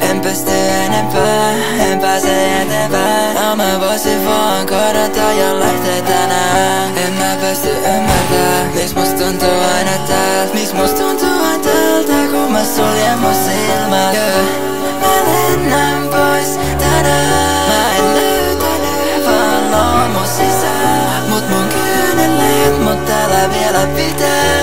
En pysty enempää, en pääse eteenpäin. Mä voisin vaan kadota ja lähteä tänään. En mä pysty ymmärtää, miks musta tuntuu aina tältä. Miks musta tuntuu aina tältä, kun mä suljen mun silmät. Mä lennän pois tänään. Mä en löytänyt valoa mun sisään. Mut mun kyyneleet mut täällä vielä pitää.